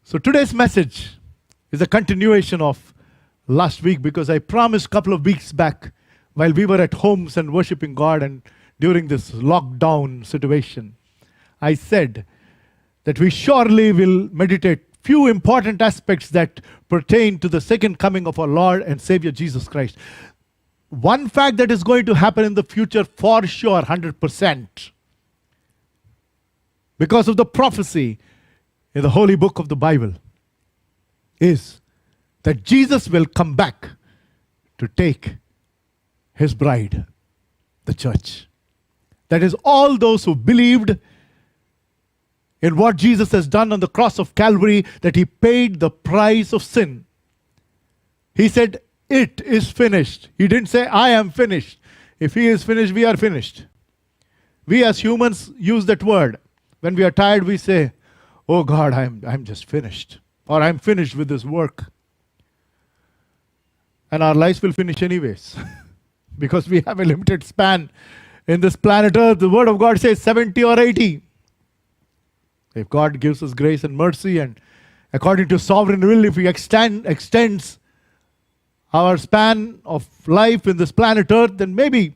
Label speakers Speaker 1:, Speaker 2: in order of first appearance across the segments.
Speaker 1: So today's message is a continuation of last week, because I promised a couple of weeks back while we were at homes and worshiping God and during this lockdown situation, I said that we surely will meditate few important aspects that pertain to the second coming of our Lord and Savior Jesus Christ. One fact that is going to happen in the future for sure, 100%, because of the prophecy in the holy book of the Bible, is that Jesus will come back to take his bride, the church. That is, all those who believed in what Jesus has done on the cross of Calvary, that he paid the price of sin. He said, "It is finished." He didn't say, "I am finished." If he is finished, we are finished. We as humans use that word. When we are tired, we say, "Oh God, I'm just finished." Or "I'm finished with this work." And our lives will finish anyways. Because we have a limited span in this planet Earth. The word of God says 70 or 80. If God gives us grace and mercy, and according to sovereign will, if he extends our span of life in this planet Earth, then maybe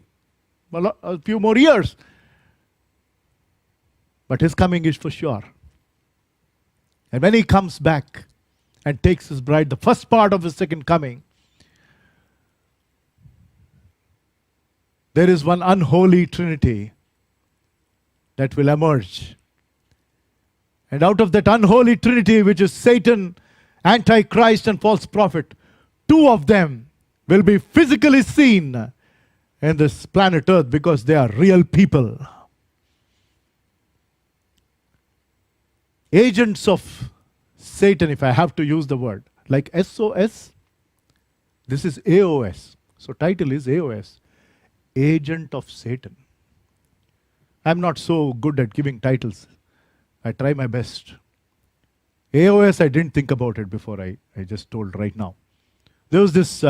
Speaker 1: a few more years. But his coming is for sure. And when he comes back and takes his bride, the first part of his second coming, there is one unholy trinity that will emerge. And out of that unholy trinity, which is Satan, Antichrist, and false prophet, two of them will be physically seen in this planet Earth because they are real people. Agents of Satan, if I have to use the word, like SOS, this is AOS. So title is AOS, Agent of Satan. I'm not so good at giving titles. I try my best. AOS, I didn't think about it before. I just told right now. There was this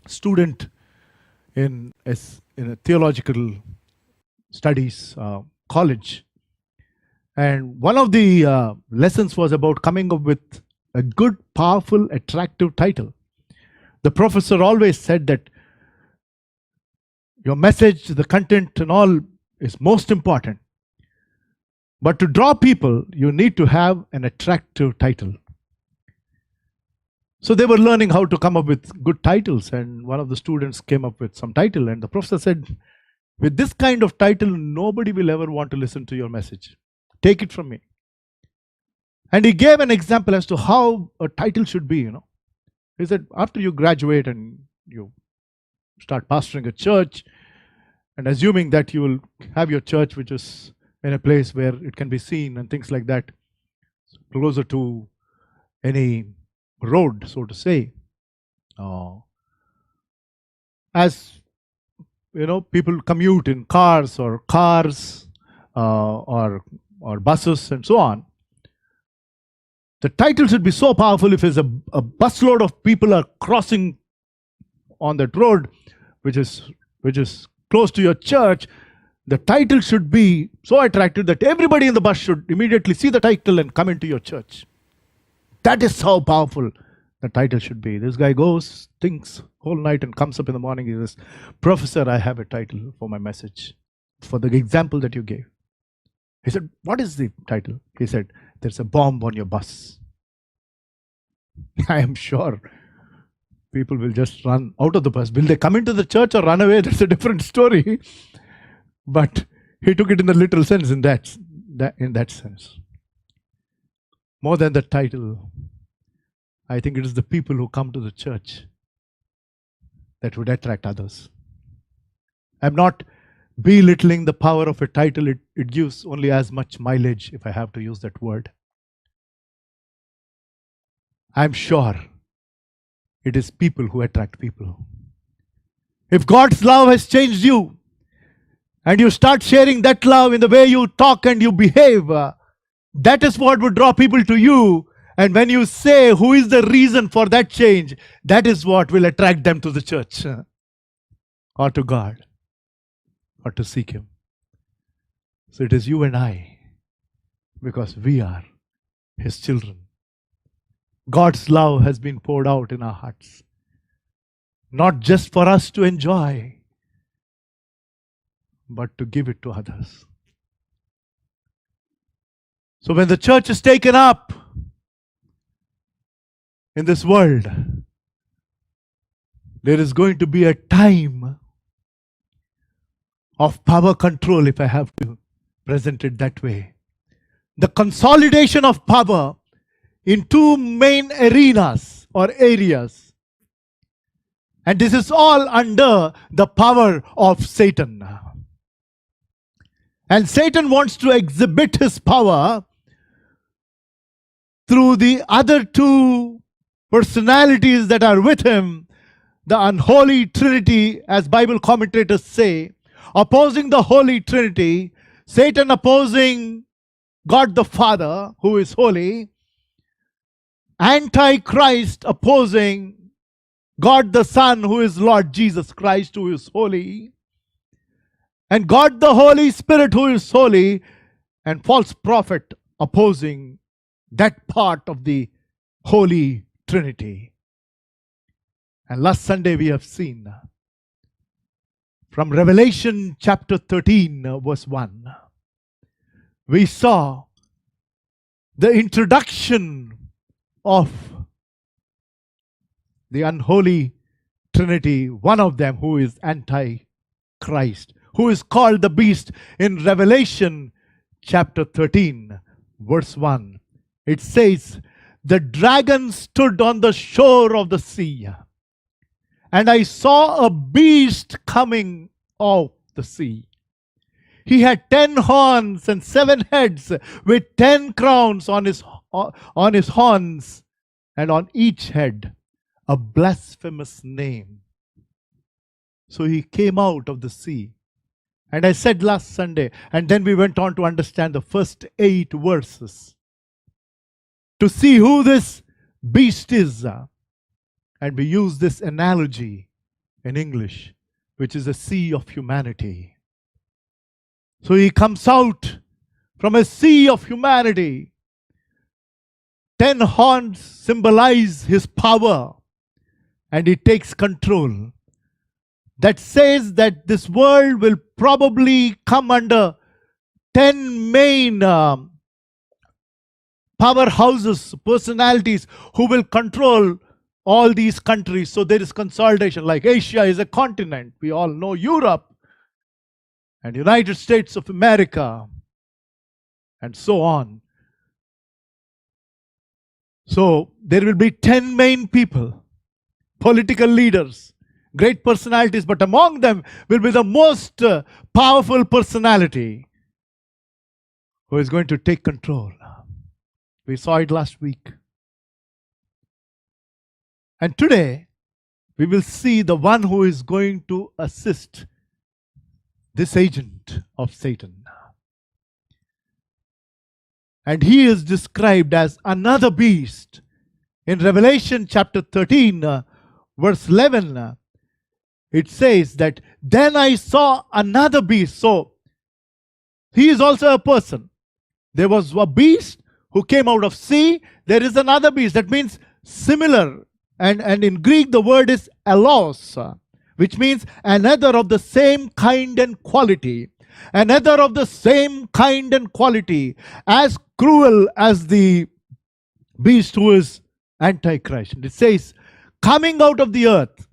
Speaker 1: student in a theological studies college. And one of the lessons was about coming up with a good, powerful, attractive title. The professor always said that your message, the content and all is most important. But to draw people, you need to have an attractive title. So they were learning how to come up with good titles, and one of the students came up with some title, and the professor said, "With this kind of title, nobody will ever want to listen to your message. Take it from me." And he gave an example as to how a title should be, He said, after you graduate and you start pastoring a church, and assuming that you will have your church which is in a place where it can be seen and things like that, closer to any road, so to say. As people commute in cars or buses and so on, the title should be so powerful. If there's a busload of people are crossing on that road, which is close to your church, the title should be so attractive that everybody in the bus should immediately see the title and come into your church. That is how powerful the title should be. This guy goes, thinks whole night, and comes up in the morning. He says, "Professor, I have a title for my message, for the example that you gave." He said, "What is the title?" He said, "There's a bomb on your bus." I am sure people will just run out of the bus. Will they come into the church or run away? That's a different story. But he took it in the literal sense, in that sense. More than the title, I think it is the people who come to the church that would attract others. I'm not belittling the power of a title. It gives only as much mileage, if I have to use that word. I'm sure it is people who attract people. If God's love has changed you, and you start sharing that love in the way you talk and you behave, that is what would draw people to you. And when you say who is the reason for that change, that is what will attract them to the church or to God or to seek him. So it is you and I, because we are his children. God's love has been poured out in our hearts, not just for us to enjoy, but to give it to others. So when the church is taken up in this world, there is going to be a time of power control, if I have to present it that way. The consolidation of power in two main arenas or areas. And this is all under the power of Satan. And Satan wants to exhibit his power through the other two personalities that are with him, the unholy Trinity, as Bible commentators say, opposing the Holy Trinity, Satan opposing God the Father, who is holy, Antichrist opposing God the Son, who is Lord Jesus Christ, who is holy, and God the Holy Spirit, who is holy, and false prophet opposing that part of the Holy Trinity. And last Sunday we have seen from Revelation chapter 13, verse 1, we saw the introduction of the unholy Trinity, one of them who is Antichrist, who is called the beast in Revelation chapter 13, verse 1. It says, "The dragon stood on the shore of the sea, and I saw a beast coming off the sea. He had 10 horns and 7 heads, with 10 crowns on his horns, and on each head a blasphemous name." So he came out of the sea. And I said last Sunday, and then we went on to understand the first 8 verses to see who this beast is. And we use this analogy in English, which is a sea of humanity. So he comes out from a sea of humanity. 10 horns symbolize his power, and he takes control. That says that this world will probably come under 10 main powerhouses, personalities who will control all these countries. So there is consolidation. Like Asia is a continent. We all know Europe and United States of America and so on. So there will be 10 main people, political leaders, great personalities, but among them will be the most powerful personality who is going to take control. We saw it last week. And today, we will see the one who is going to assist this agent of Satan. And he is described as another beast. In Revelation chapter 13, verse 11, it says that, "Then I saw another beast." So, he is also a person. There was a beast who came out of sea. There is another beast. That means similar. And in Greek, the word is allos, which means another of the same kind and quality. Another of the same kind and quality, as cruel as the beast who is Antichrist. And it says, coming out of the earth.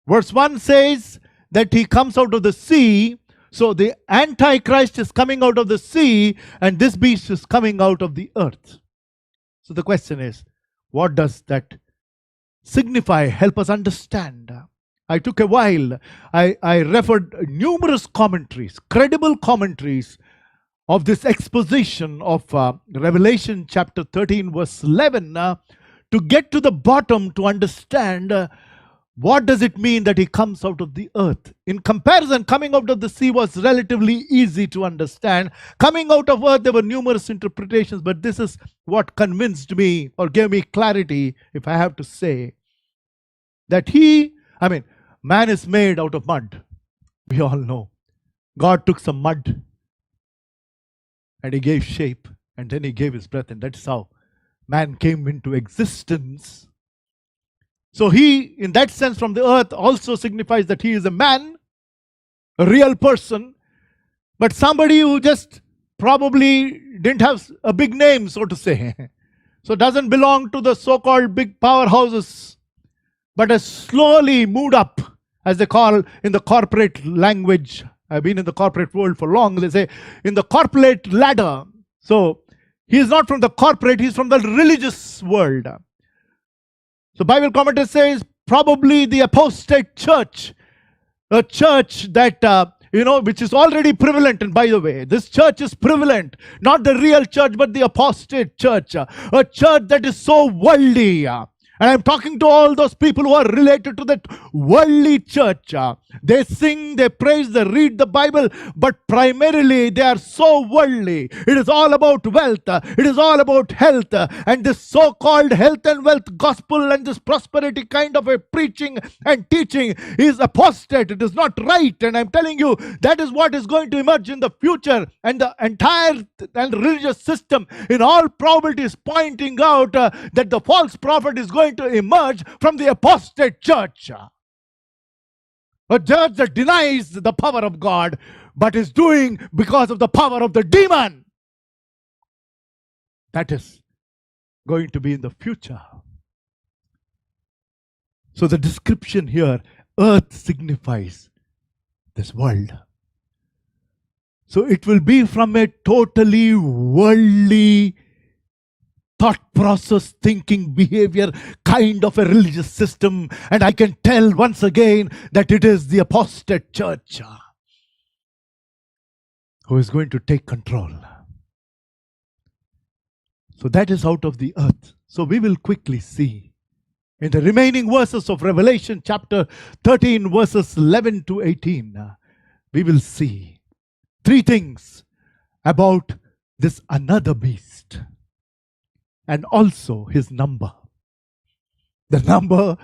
Speaker 1: Verse 1 says that he comes out of the sea. So the Antichrist is coming out of the sea, and this beast is coming out of the earth. So the question is, what does that signify? Help us understand. I took a while. I referred numerous commentaries, credible commentaries of this exposition of Revelation chapter 13, verse 11, to get to the bottom, to understand what does it mean that he comes out of the earth. In comparison, coming out of the sea was relatively easy to understand. Coming out of earth, there were numerous interpretations, but this is what convinced me or gave me clarity, if I have to say, that man is made out of mud. We all know. God took some mud and he gave shape, and then he gave his breath, and that's how man came into existence. So he, in that sense, from the earth also signifies that he is a man, a real person, but somebody who just probably didn't have a big name, so to say. So doesn't belong to the so-called big powerhouses, but has slowly moved up, as they call in the corporate language. I've been in the corporate world for long. They say in the corporate ladder. So he is not from the corporate, he's from the religious world. So Bible commentator says probably the apostate church, a church that, which is already prevalent. And by the way, this church is prevalent, not the real church, but the apostate church, a church that is so worldly. And I'm talking to all those people who are related to that worldly church. They sing, they praise, they read the Bible, but primarily they are so worldly. It is all about wealth. It is all about health. And this so-called health and wealth gospel and this prosperity kind of a preaching and teaching is apostate. It is not right. And I'm telling you, that is what is going to emerge in the future. And the entire and religious system in all probability is pointing out that the false prophet is going to emerge from the apostate church. A church that denies the power of God, but is doing because of the power of the demon. That is going to be in the future. So the description here, earth signifies this world. So it will be from a totally worldly thought process, thinking, behavior, kind of a religious system. And I can tell once again that it is the apostate church who is going to take control. So that is out of the earth. So we will quickly see in the remaining verses of Revelation chapter 13, verses 11 to 18, we will see three things about this another beast. And also his number. The number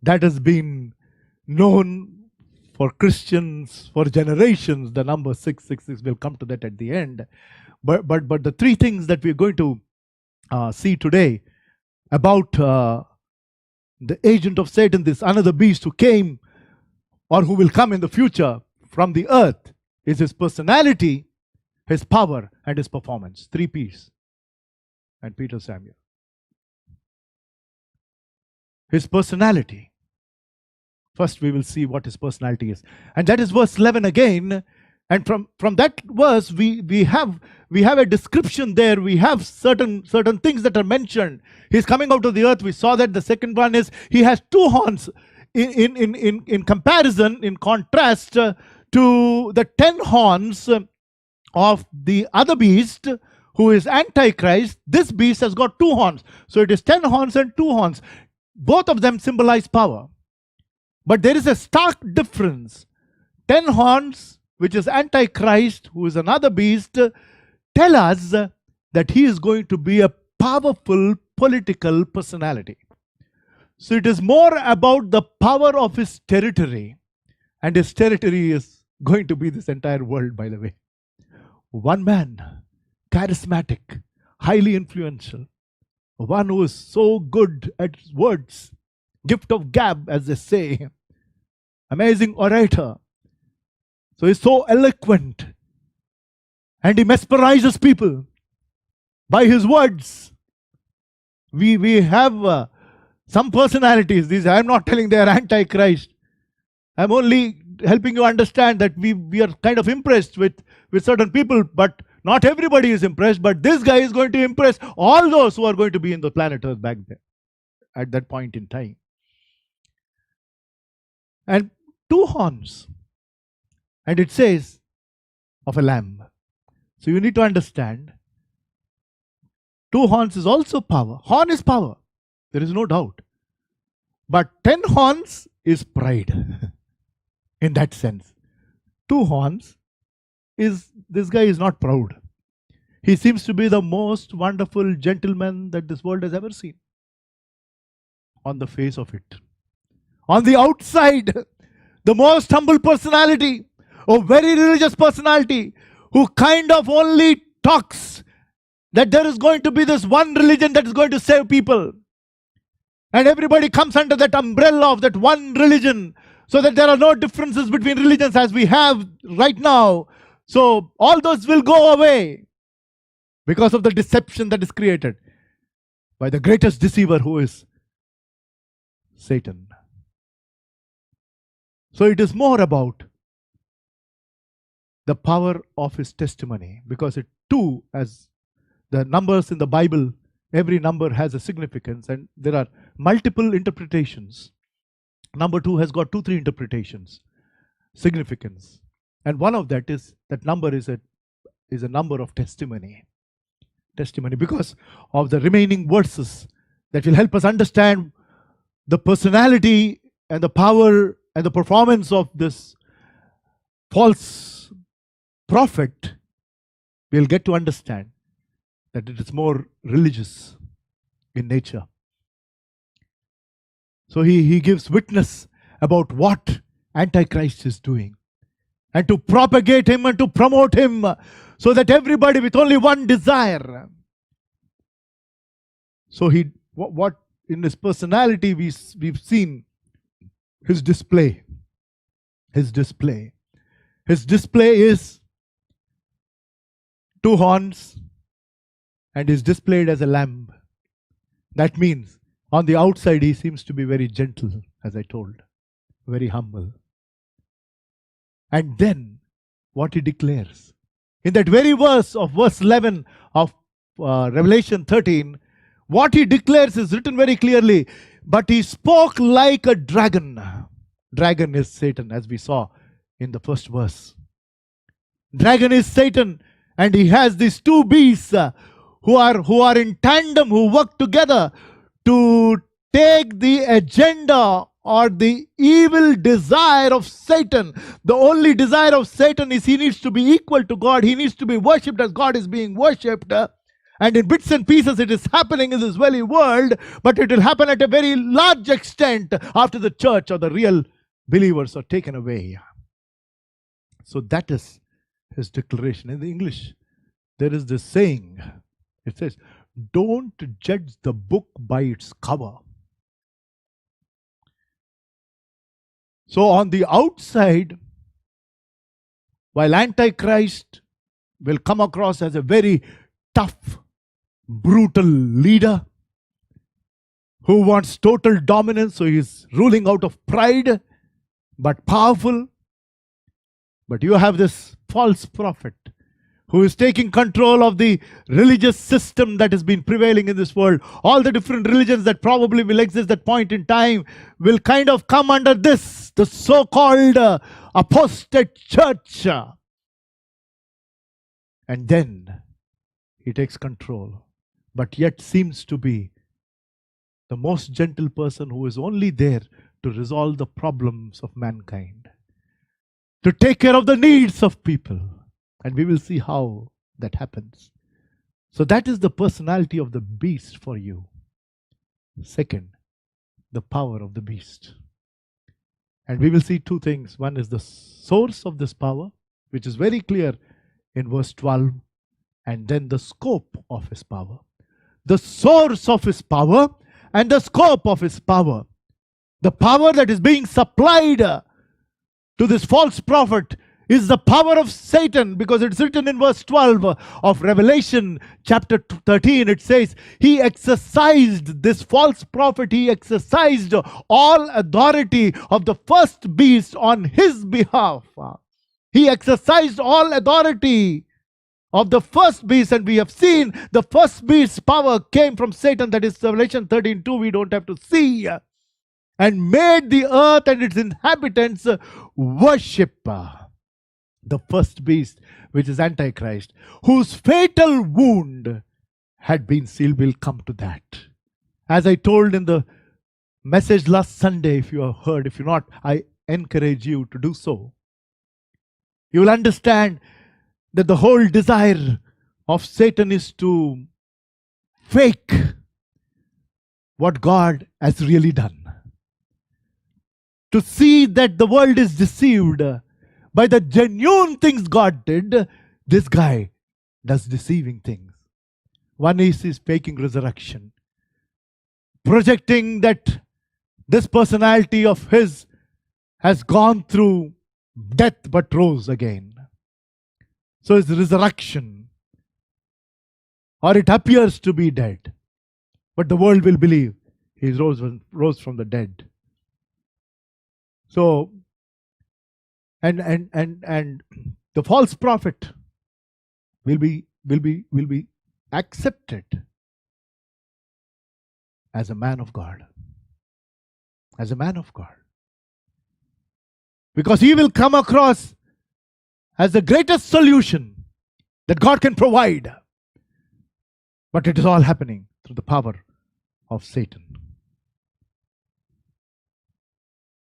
Speaker 1: that has been known for Christians for generations, the number 666, we'll come to that at the end. But the three things that we're going to see today about the agent of Satan, this another beast who came or who will come in the future from the earth, is his personality, his power, and his performance. 3 P's. And Peter Samuel. His personality. First we will see what his personality is. And that is verse 11 again. And from that verse we have a description there. We have certain things that are mentioned. He's coming out of the earth. We saw that. The second one is he has 2 horns. In comparison, in contrast to the 10 horns of the other beast, who is Antichrist, this beast has got 2 horns. So it is 10 horns and 2 horns. Both of them symbolize power. But there is a stark difference. 10 horns, which is Antichrist, who is another beast, tell us that he is going to be a powerful political personality. So it is more about the power of his territory. And his territory is going to be this entire world, by the way. One man, charismatic, highly influential, one who is so good at words, gift of gab, as they say, amazing orator. So he's so eloquent and he mesmerizes people by his words. We have some personalities. These, I'm not telling they are Antichrist. I'm only helping you understand that we are kind of impressed with certain people, but not everybody is impressed. But this guy is going to impress all those who are going to be in the planet Earth back there at that point in time. And 2 horns. And it says of a lamb. So you need to understand 2 horns is also power. Horn is power. There is no doubt. But 10 horns is pride. In that sense. 2 horns is, this guy is not proud. He seems to be the most wonderful gentleman that this world has ever seen. On the face of it. On the outside, the most humble personality, a very religious personality, who kind of only talks that there is going to be this one religion that is going to save people. And everybody comes under that umbrella of that one religion, so that there are no differences between religions as we have right now. So all those will go away because of the deception that is created by the greatest deceiver, who is Satan. So it is more about the power of his testimony, because it too, as the numbers in the Bible, every number has a significance, and there are multiple interpretations. Number 2 has got 2-3 interpretations, significance, and one of that is that number is a number of testimony, because of the remaining verses that will help us understand the personality and the power and the performance of this false prophet. We'll get to understand that it is more religious in nature. So he gives witness about what Antichrist is doing, and to propagate him and to promote him, so that everybody with only one desire. So what in his personality we've seen his display. His display is 2 horns, and is displayed as a lamb. That means on the outside he seems to be very gentle, as I told, very humble. And then what he declares in that very verse 11 of Revelation 13, what he declares is written very clearly. But he spoke like a dragon. Dragon is Satan, as we saw in the first verse. Dragon is Satan, and he has these 2 beasts who are in tandem, who work together to take the agenda or the evil desire of Satan. The only desire of Satan is he needs to be equal to God. He needs to be worshipped as God is being worshipped. And in bits and pieces it is happening in this very world, but it will happen at a very large extent after the church or the real believers are taken away. So that is his declaration. In the English, there is this saying. It says, don't judge the book by its cover. So on the outside, while Antichrist will come across as a very tough, brutal leader who wants total dominance, so he's ruling out of pride, but powerful. But you have this false prophet who is taking control of the religious system that has been prevailing in this world. All the different religions that probably will exist at that point in time will kind of come under this, the so-called apostate church. And then he takes control, but yet seems to be the most gentle person who is only there to resolve the problems of mankind, to take care of the needs of people. And we will see how that happens. So that is the personality of the beast for you. Second, the power of the beast. And we will see 2 things. One is the source of this power, which is very clear in verse 12, and then the scope of his power. The source of his power and the scope of his power. The power that is being supplied to this false prophet is the power of Satan, because it's written in verse 12 of Revelation chapter 13. It says, he exercised, this false prophet, he exercised all authority of the first beast on his behalf. He exercised all authority of the first beast, and we have seen the first beast's power came from Satan. That is Revelation 13:2. We don't have to see. And made the earth and its inhabitants worship the first beast, which is Antichrist, whose fatal wound had been sealed. We'll come to that. As I told in the message last Sunday, if you have heard, if you're not, I encourage you to do so. You will understand that the whole desire of Satan is to fake what God has really done. To see that the world is deceived by the genuine things God did. This guy does deceiving things. One is his faking resurrection, projecting that this personality of his has gone through death but rose again. So his resurrection, or it appears to be dead, but the world will believe he rose from the dead. So, and the false prophet will be accepted as a man of God. As a man of God. Because he will come across as the greatest solution that God can provide. But it is all happening through the power of Satan.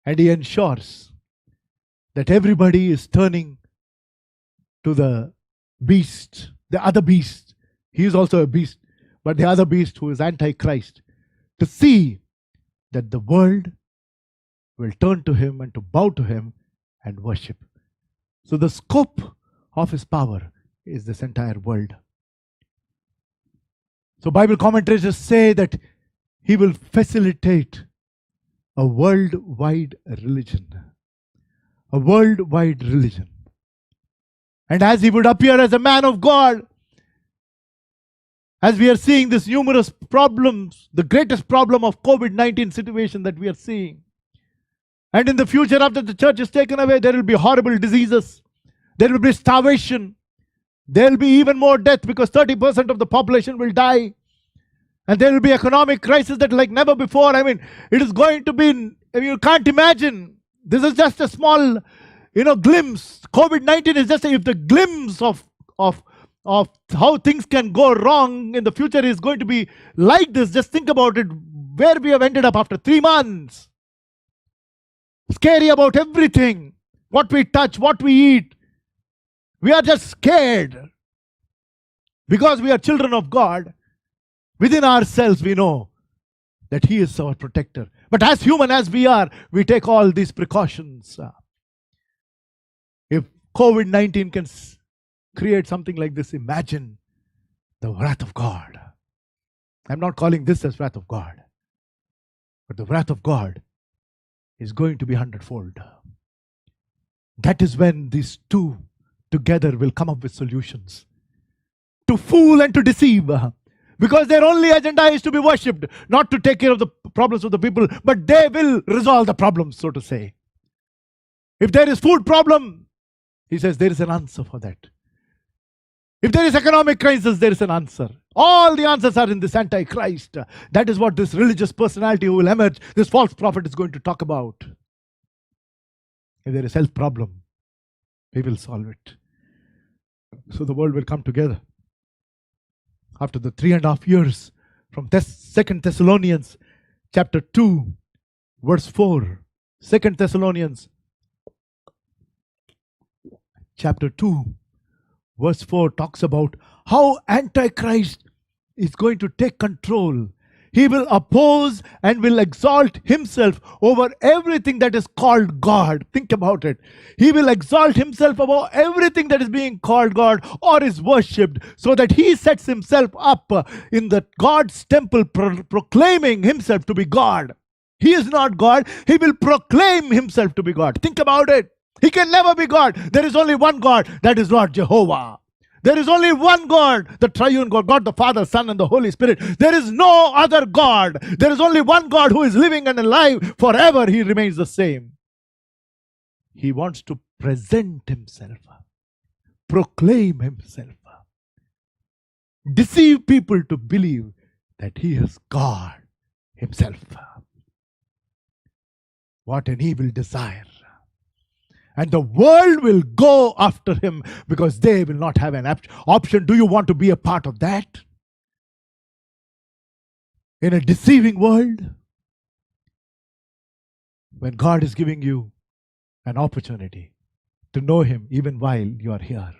Speaker 1: And he ensures that everybody is turning to the beast, the other beast. He is also a beast, but the other beast who is Antichrist, to see that the world will turn to him and to bow to him and worship. So the scope of his power is this entire world. So Bible commentators say that he will facilitate a worldwide religion. A worldwide religion. And as he would appear as a man of God, as we are seeing this numerous problems, the greatest problem of COVID-19 situation that we are seeing. And in the future, after the church is taken away, there will be horrible diseases. There will be starvation. There will be even more death because 30% of the population will die. And there will be economic crisis that like never before. I mean, it is going to be, you can't imagine. This is just a small, glimpse. COVID-19 is just if the glimpse of how things can go wrong in the future is going to be like this. Just think about it, where we have ended up after 3 months. Scary about everything. What we touch, what we eat. We are just scared. Because we are children of God. Within ourselves we know that He is our protector. But as human as we are, we take all these precautions. If COVID-19 can create something like this, imagine the wrath of God. I'm not calling this as wrath of God. But the wrath of God is going to be 100-fold. That is when these two together will come up with solutions. To fool and to deceive. Because their only agenda is to be worshipped, not to take care of the problems of the people, but they will resolve the problems, so to say. If there is food problem, he says there is an answer for that. If there is economic crisis, there is an answer. All the answers are in this Antichrist. That is what this religious personality who will emerge, this false prophet is going to talk about. If there is health problem, he will solve it. So the world will come together. After the 3.5 years from 2 Thessalonians chapter 2, verse 4. 2 Thessalonians chapter 2, verse 4 talks about how Antichrist is going to take control. He will oppose and will exalt himself over everything that is called God. Think about it. He will exalt himself above everything that is being called God or is worshipped, so that he sets himself up in the God's temple proclaiming himself to be God. He is not God. He will proclaim himself to be God. Think about it. He can never be God. There is only one God, that is Lord Jehovah. There is only one God, the triune God, God the Father, Son, and the Holy Spirit. There is no other God. There is only one God who is living and alive forever. He remains the same. He wants to present himself, proclaim himself, deceive people to believe that he is God himself. What an evil desire. And the world will go after him because they will not have an option. Do you want to be a part of that? In a deceiving world? When God is giving you an opportunity to know him even while you are here.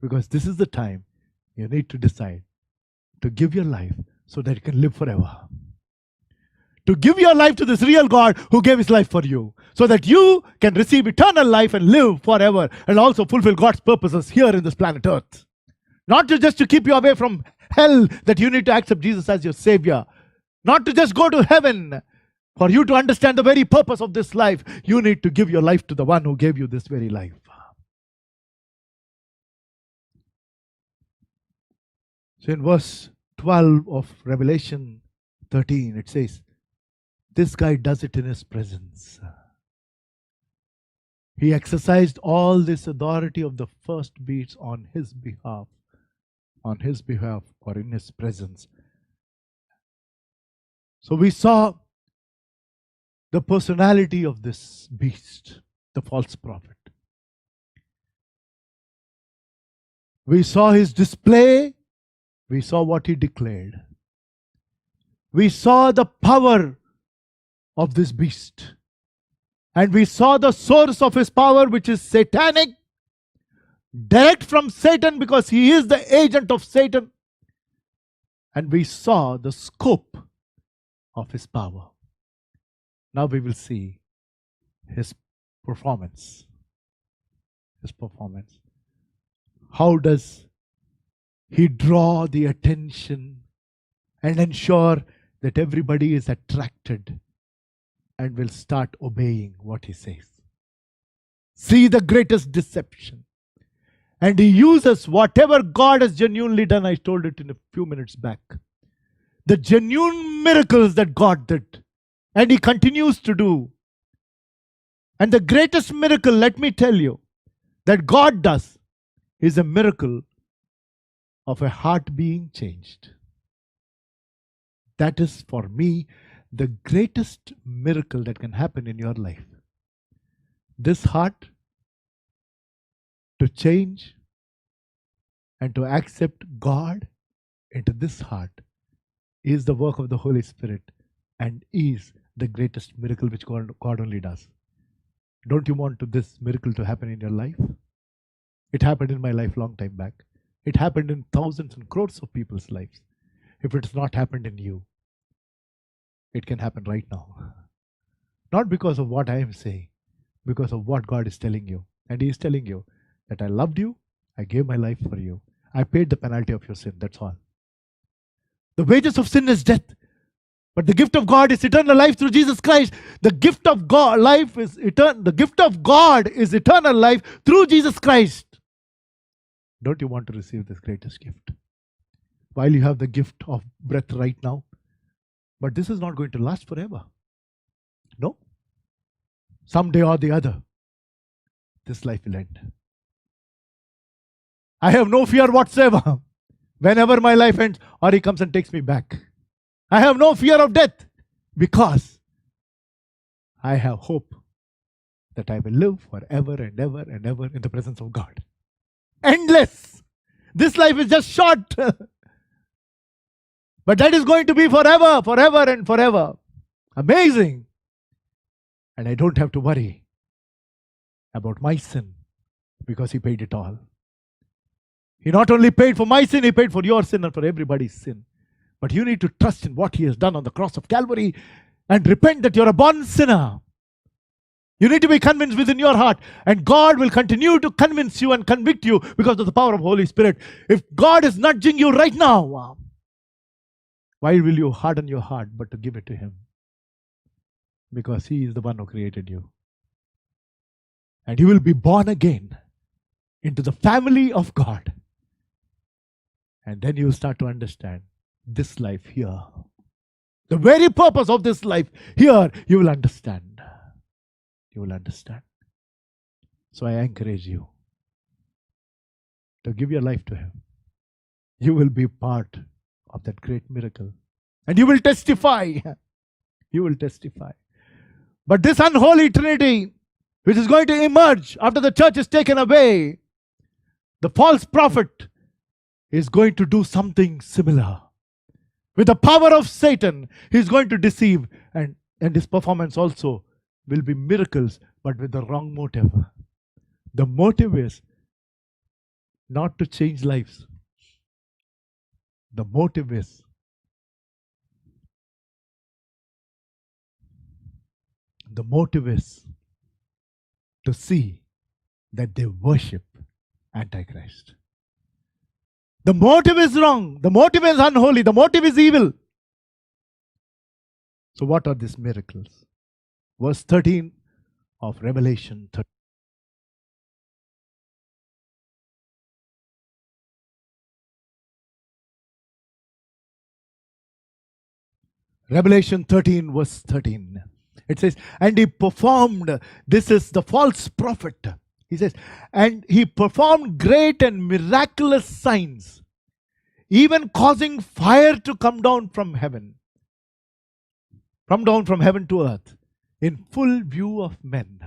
Speaker 1: Because this is the time you need to decide to give your life so that you can live forever. To give your life to this real God who gave his life for you, so that you can receive eternal life and live forever and also fulfill God's purposes here in this planet Earth. Not just to keep you away from hell that you need to accept Jesus as your Savior. Not to just go to heaven. For you to understand the very purpose of this life, you need to give your life to the one who gave you this very life. So in verse 12 of Revelation 13, it says, this guy does it in his presence. He exercised all this authority of the first beasts on his behalf or in his presence. So we saw the personality of this beast, the false prophet. We saw his display. We saw what he declared. We saw the power of this beast. And we saw the source of his power, which is satanic, direct from Satan, because he is the agent of Satan. And we saw the scope of his power. Now we will see his performance. His performance. How does he draw the attention and ensure that everybody is attracted and will start obeying what he says? See the greatest deception. And he uses whatever God has genuinely done. I told it in a few minutes back. The genuine miracles that God did. And he continues to do. And the greatest miracle, let me tell you, that God does is a miracle of a heart being changed. That is, for me, the greatest miracle that can happen in your life. This heart to change and to accept God into this heart is the work of the Holy Spirit and is the greatest miracle which God only does. Don't you want this miracle to happen in your life? It happened in my life long time back. It happened in thousands and crores of people's lives. If it's not happened in you, it can happen right now. Not because of what I am saying, because of what God is telling you. And he is telling you that I loved you, I gave my life for you. I paid the penalty of your sin, that's all. The wages of sin is death. But the gift of God is eternal life through Jesus Christ. The gift of God life is eternal. The gift of God is eternal life through Jesus Christ. Don't you want to receive this greatest gift? While you have the gift of breath right now, but this is not going to last forever. No. Someday or the other, this life will end. I have no fear whatsoever whenever my life ends or he comes and takes me back. I have no fear of death because I have hope that I will live forever and ever and ever in the presence of God. Endless. This life is just short. But that is going to be forever, forever and forever. Amazing. And I don't have to worry about my sin because he paid it all. He not only paid for my sin, he paid for your sin and for everybody's sin. But you need to trust in what he has done on the cross of Calvary and repent that you're a born sinner. You need to be convinced within your heart, and God will continue to convince you and convict you because of the power of Holy Spirit. If God is nudging you right now, why will you harden your heart but to give it to him? Because he is the one who created you. And you will be born again into the family of God. And then you will start to understand this life here. The very purpose of this life here, you will understand. You will understand. So I encourage you to give your life to him. You will be part of that great miracle. And you will testify. You will testify. But this unholy trinity, which is going to emerge after the church is taken away, the false prophet is going to do something similar. With the power of Satan, he is going to deceive, and his performance also will be miracles, but with the wrong motive. The motive is not to change lives. The motive is to see that they worship Antichrist. The motive is wrong. The motive is unholy. The motive is evil. So what are these miracles? Verse 13 of Revelation 13. Revelation 13 verse 13. It says, and he performed, this is the false prophet. He says, and he performed great and miraculous signs, even causing fire to come down from heaven to earth, in full view of men.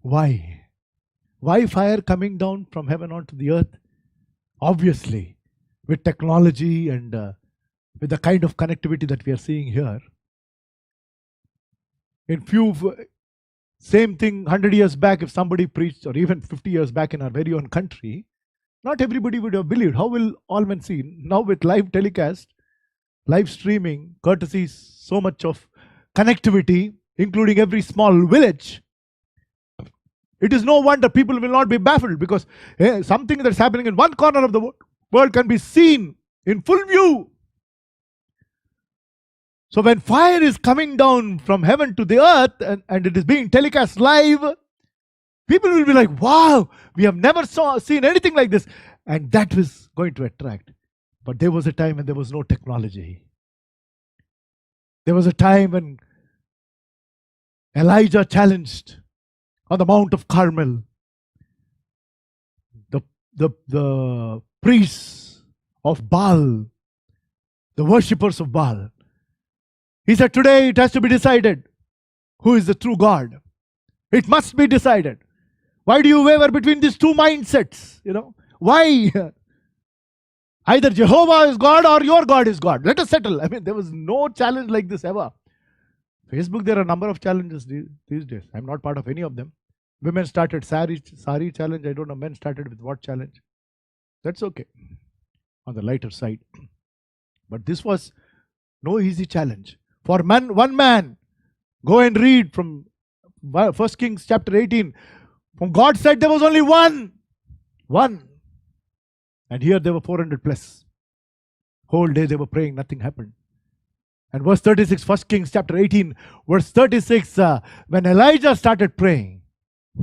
Speaker 1: Why? Why fire coming down from heaven onto the earth? Obviously, with technology and with the kind of connectivity that we are seeing here. Same thing 100 years back, if somebody preached, or even 50 years back in our very own country, not everybody would have believed. How will all men see? Now with live telecast, live streaming, courtesy so much of connectivity, including every small village, it is no wonder people will not be baffled, because something that's happening in one corner of the world can be seen in full view. So when fire is coming down from heaven to the earth and it is being telecast live, people will be like, wow, we have never seen anything like this. And that was going to attract. But there was a time when there was no technology. There was a time when Elijah challenged on the Mount of Carmel the priests of Baal, the worshippers of Baal. He said, today it has to be decided who is the true God. It must be decided. Why do you waver between these two mindsets? Why? Either Jehovah is God or your God is God. Let us settle. I mean, there was no challenge like this ever. Facebook, there are a number of challenges these days. I'm not part of any of them. Women started sari challenge. I don't know, men started with what challenge. That's okay, on the lighter side. But this was no easy challenge. For one man, go and read from 1 Kings chapter 18. From God said there was only one. And here there were 400 plus. Whole day they were praying, nothing happened. And verse 36, 1 Kings chapter 18, verse 36, when Elijah started praying,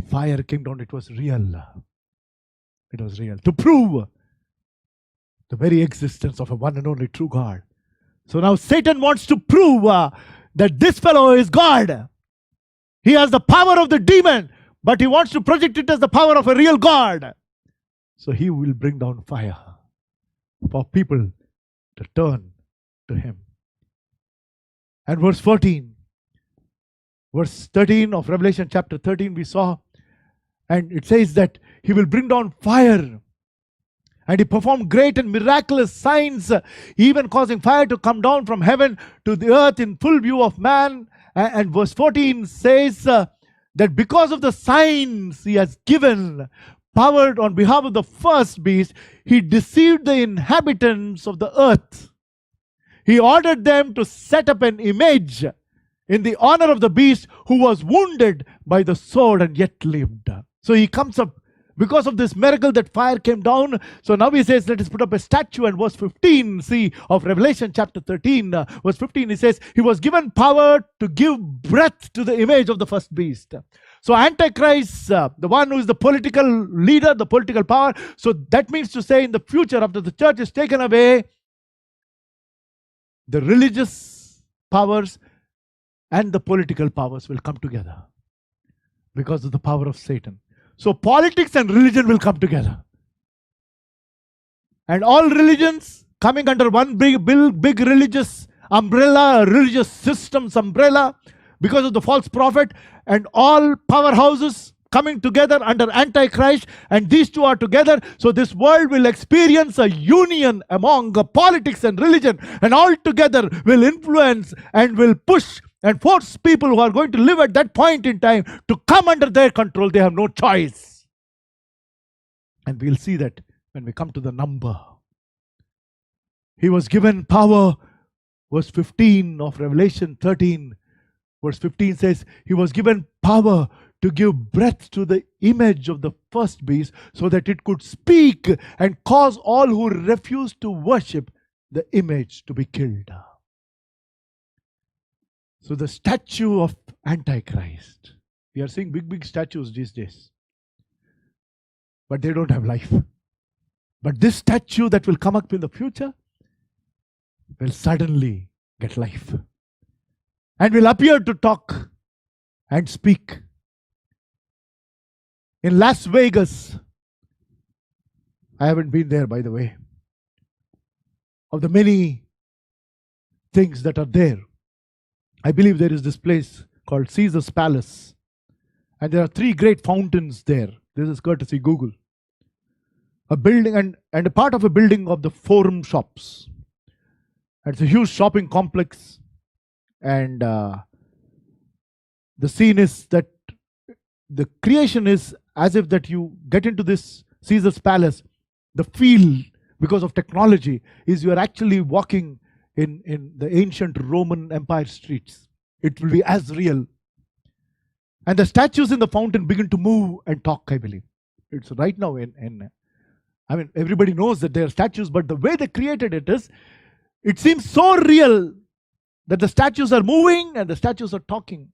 Speaker 1: fire came down. It was real. It was real. To prove the very existence of a one and only true God. So now Satan wants to prove that this fellow is God. He has the power of the demon, but he wants to project it as the power of a real God. So he will bring down fire for people to turn to him. And verse 13 of Revelation chapter 13 we saw, and it says that he will bring down fire. And he performed great and miraculous signs, even causing fire to come down from heaven to the earth in full view of man. And verse 14 says that because of the signs he has given, powered on behalf of the first beast, he deceived the inhabitants of the earth. He ordered them to set up an image in the honor of the beast, who was wounded by the sword and yet lived. So he comes up because of this miracle that fire came down. So now he says, let us put up a statue. And verse 15, of Revelation chapter 13, verse 15, he says, he was given power to give breath to the image of the first beast. So Antichrist, the one who is the political leader, the political power. So that means to say, in the future, after the church is taken away, the religious powers and the political powers will come together because of the power of Satan. So politics and religion will come together. And all religions coming under one big religious umbrella, religious systems umbrella, because of the false prophet, and all powerhouses coming together under Antichrist, and these two are together. So this world will experience a union among politics and religion, and all together will influence and will push and force people who are going to live at that point in time to come under their control. They have no choice. And we'll see that when we come to the number. He was given power. Verse 15 of Revelation 13. Verse 15 says, he was given power to give breath to the image of the first beast so that it could speak and cause all who refuse to worship the image to be killed. So the statue of Antichrist. We are seeing big statues these days. But they don't have life. But this statue that will come up in the future will suddenly get life. And will appear to talk and speak. In Las Vegas, I haven't been there, by the way, of the many things that are there, I believe there is this place called Caesar's Palace. And there are 3 great fountains there. This is courtesy Google. A building and a part of a building of the Forum Shops. And it's a huge shopping complex. And the scene is that the creation is as if that you get into this Caesar's Palace. The feel, because of technology, is you are actually walking in the ancient Roman Empire streets. It will be as real. And the statues in the fountain begin to move and talk, I believe. It's right now I mean, everybody knows that they are statues, but the way they created it is, it seems so real that the statues are moving and the statues are talking.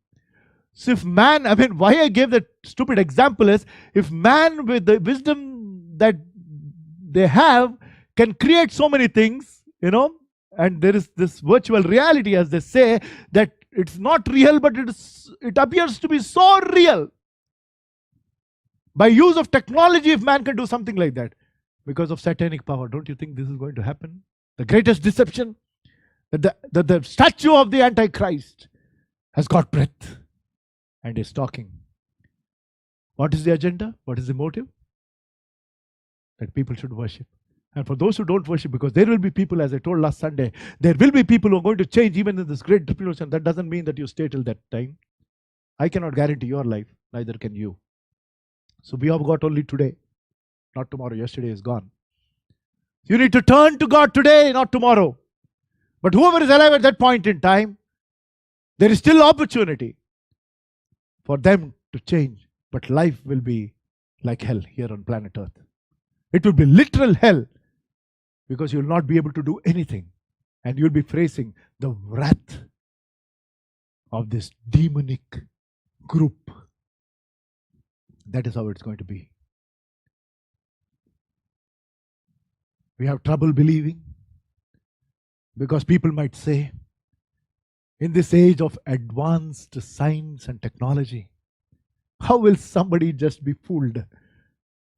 Speaker 1: So if man, I mean, why I gave that stupid example is, if man with the wisdom that they have can create so many things, and there is this virtual reality, as they say, that it's not real, but it appears to be so real. By use of technology, if man can do something like that, because of satanic power, don't you think this is going to happen? The greatest deception, that the statue of the Antichrist has got breath and is talking. What is the agenda? What is the motive? That people should worship. And for those who don't worship, because there will be people, as I told last Sunday, there will be people who are going to change even in this great tribulation. That doesn't mean that you stay till that time. I cannot guarantee your life, neither can you. So we have got only today, not tomorrow. Yesterday is gone. You need to turn to God today, not tomorrow. But whoever is alive at that point in time, there is still opportunity for them to change. But life will be like hell here on planet Earth. It will be literal hell, because you will not be able to do anything. And you will be facing the wrath of this demonic group. That is how it's going to be. We have trouble believing, because people might say, in this age of advanced science and technology, how will somebody just be fooled?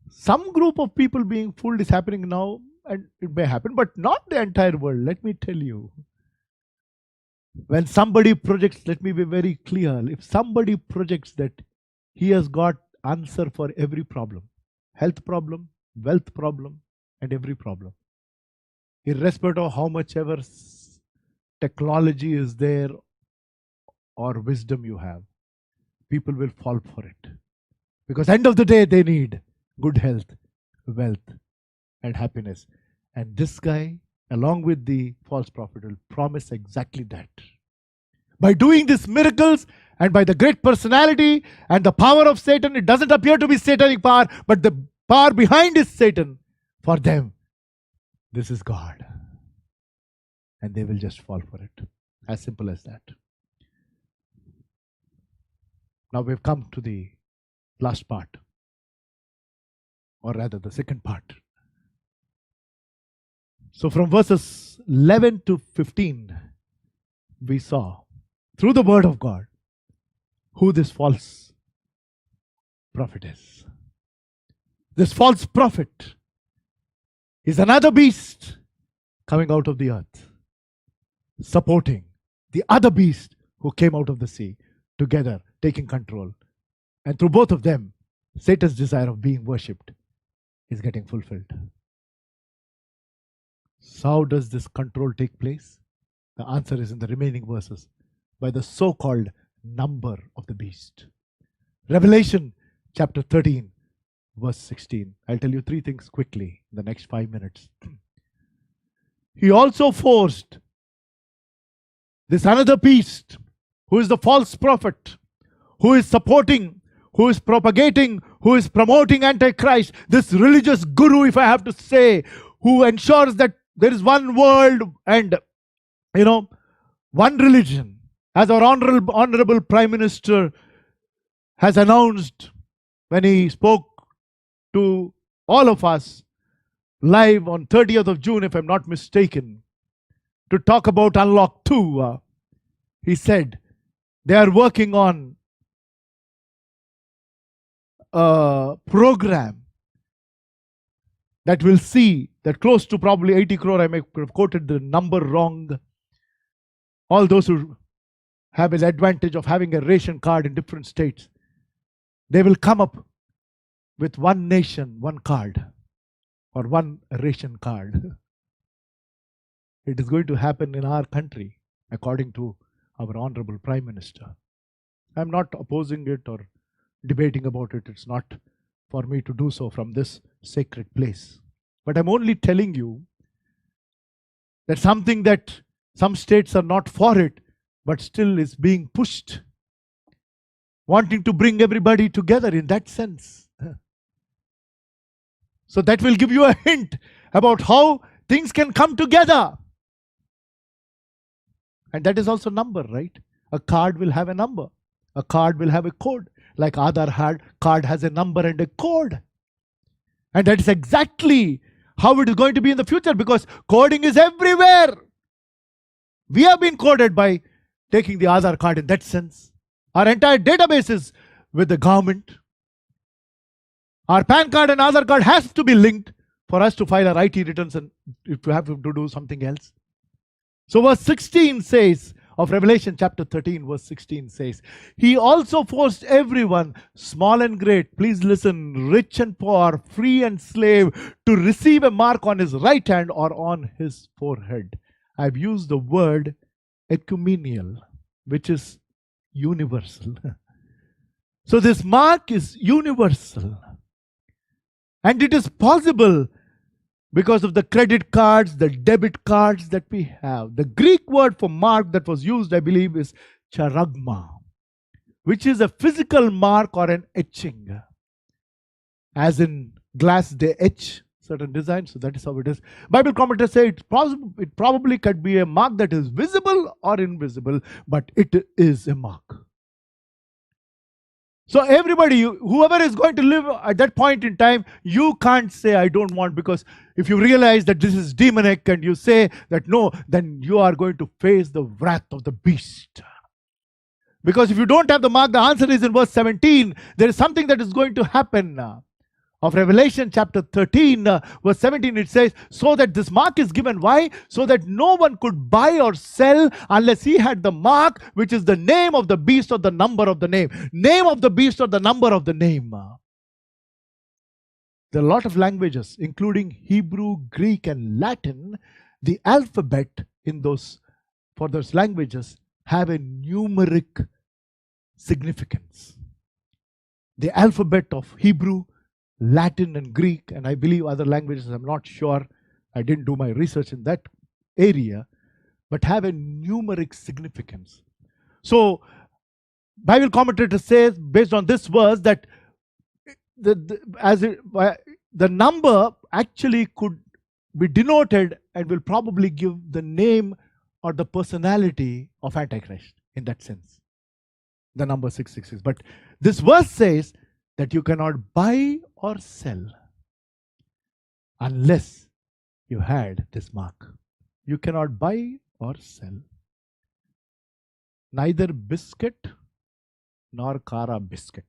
Speaker 1: Some group of people being fooled is happening now, and it may happen, but not the entire world. Let me tell you. When somebody projects, let me be very clear, if somebody projects that he has got answer for every problem, health problem, wealth problem, and every problem, irrespective of how much ever technology is there or wisdom you have, people will fall for it. Because end of the day, they need good health, wealth, and happiness. And this guy, along with the false prophet, will promise exactly that. By doing these miracles and by the great personality and the power of Satan, it doesn't appear to be satanic power, but the power behind is Satan. For them, this is God. And they will just fall for it. As simple as that. Now we've come to the last part. Or rather, the second part. So from verses 11 to 15, we saw, through the word of God, who this false prophet is. This false prophet is another beast coming out of the earth, supporting the other beast who came out of the sea, together taking control. And through both of them, Satan's desire of being worshipped is getting fulfilled. So how does this control take place? The answer is in the remaining verses, by the so-called number of the beast. Revelation chapter 13, verse 16. I'll tell you 3 things quickly in the next 5 minutes. He also forced this another beast, who is the false prophet, who is supporting, who is propagating, who is promoting Antichrist, this religious guru, if I have to say, who ensures that there is one world and, one religion, as our honorable Prime Minister has announced when he spoke to all of us live on 30th of June, if I'm not mistaken, to talk about Unlock 2. He said they are working on a program that will see that close to probably 80 crore, I may have quoted the number wrong, all those who have an advantage of having a ration card in different states, they will come up with one nation, one card, or one ration card. It is going to happen in our country, according to our honorable Prime Minister. I'm not opposing it or debating about it. It's not for me to do so from this sacred place. But I'm only telling you that something that some states are not for it, but still is being pushed, wanting to bring everybody together in that sense. So that will give you a hint about how things can come together. And that is also number, right? A card will have a number. A card will have a code. Like Aadhaar card has a number and a code. And that is exactly how it is going to be in the future, because coding is everywhere. We have been coded by taking the Aadhaar card in that sense. Our entire database is with the government. Our PAN card and Aadhaar card has to be linked for us to file our IT returns and if you have to do something else. So verse 16 says, of Revelation chapter 13, verse 16 says, he also forced everyone, small and great, please listen, rich and poor, free and slave, to receive a mark on his right hand or on his forehead. I've used the word ecumenial, which is universal. So this mark is universal. And it is possible because of the credit cards, the debit cards that we have. The Greek word for mark that was used, I believe, is charagma, which is a physical mark or an etching. As in glass, they etch certain designs. So that is how it is. Bible commentators say it probably could be a mark that is visible or invisible, but it is a mark. So everybody, whoever is going to live at that point in time, you can't say, I don't want, because if you realize that this is demonic and you say that no, then you are going to face the wrath of the beast. Because if you don't have the mark, the answer is in verse 17. There is something that is going to happen. Of Revelation chapter 13, verse 17, it says, so that this mark is given. Why? So that no one could buy or sell unless he had the mark, which is the name of the beast or the number of the name. Name of the beast or the number of the name. There are a lot of languages, including Hebrew, Greek, and Latin. The alphabet for those languages have a numeric significance. The alphabet of Hebrew, Latin and Greek, and I believe other languages, I'm not sure, I didn't do my research in that area, but have a numeric significance. So Bible commentator says, based on this verse, that the number actually could be denoted and will probably give the name or the personality of Antichrist in that sense. The number 666. But this verse says that you cannot buy or sell unless you had this mark. You cannot buy or sell neither biscuit nor Kara biscuit.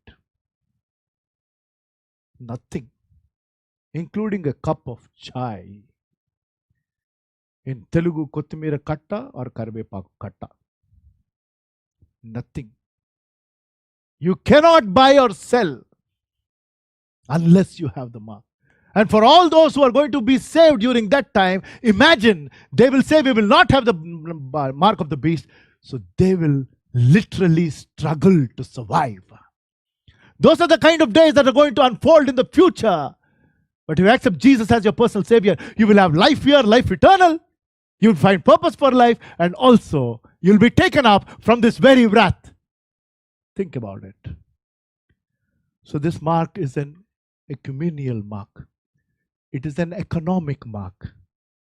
Speaker 1: Nothing, including a cup of chai. In Telugu, Kottimira katta or Karivepaku katta. Nothing. You cannot buy or sell unless you have the mark. And for all those who are going to be saved during that time, imagine they will say we will not have the mark of the beast. So they will literally struggle to survive. Those are the kind of days that are going to unfold in the future. But if you accept Jesus as your personal Savior, you will have life here, life eternal. You will find purpose for life, and also you'll be taken up from this very wrath. Think about it. So this mark is an ecumenial mark. It is an economic mark.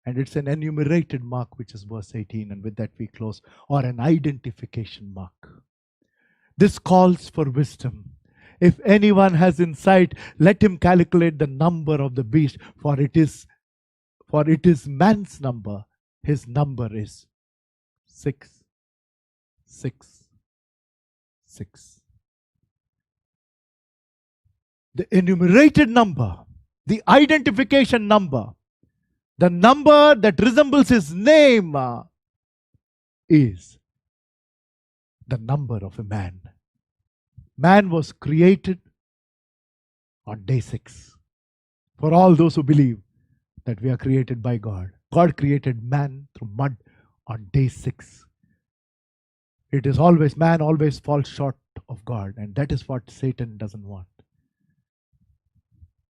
Speaker 1: And it's an enumerated mark, which is verse 18. And with that we close. Or an identification mark. This calls for wisdom. If anyone has insight, let him calculate the number of the beast, for it is man's number. His number is 666. The enumerated number, the identification number, the number that resembles his name is the number of a man. Man was created on day 6. For all those who believe that we are created by God, God created man through mud on day 6. It is always, man always falls short of God, and that is what Satan doesn't want.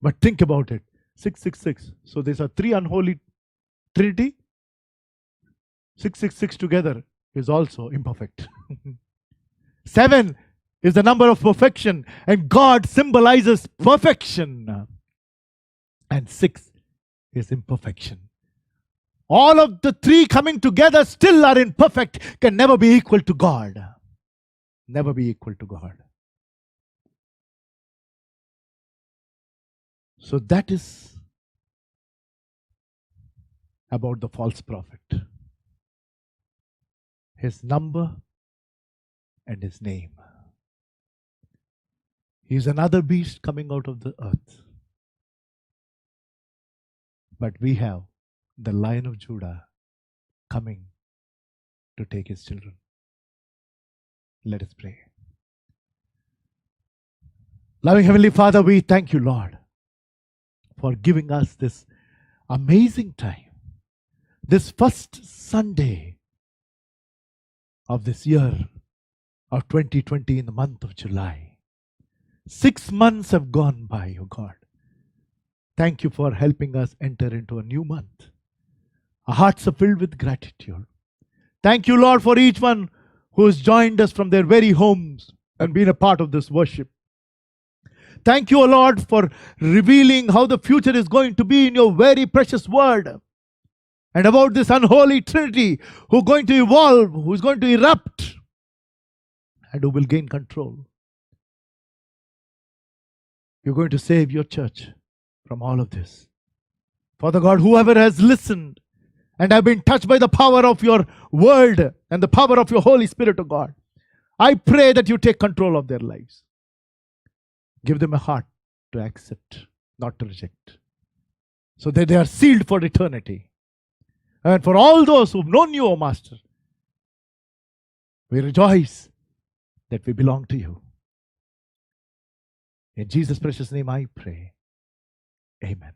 Speaker 1: But think about it, 666. So there's a 3 unholy Trinity. 666 together is also imperfect. 7 is the number of perfection, and God symbolizes perfection. And 6 is imperfection. All of the 3 coming together still are imperfect, can never be equal to God. Never be equal to God. So that is about the false prophet. His number and his name. He is another beast coming out of the earth. But we have the Lion of Judah coming to take his children. Let us pray. Loving Heavenly Father, we thank you, Lord, for giving us this amazing time, this first Sunday of this year of 2020 in the month of July. 6 months have gone by, oh God. Thank you for helping us enter into a new month. Our hearts are filled with gratitude. Thank you, Lord, for each one who has joined us from their very homes and been a part of this worship. Thank you, O Lord, for revealing how the future is going to be in your very precious word. And about this unholy Trinity who is going to evolve, who is going to erupt, and who will gain control. You're going to save your church from all of this. Father God, whoever has listened and have been touched by the power of your word and the power of your Holy Spirit, O God, I pray that you take control of their lives. Give them a heart to accept, not to reject, so that they are sealed for eternity. And for all those who've known you, O Master, we rejoice that we belong to you. In Jesus' precious name I pray. Amen.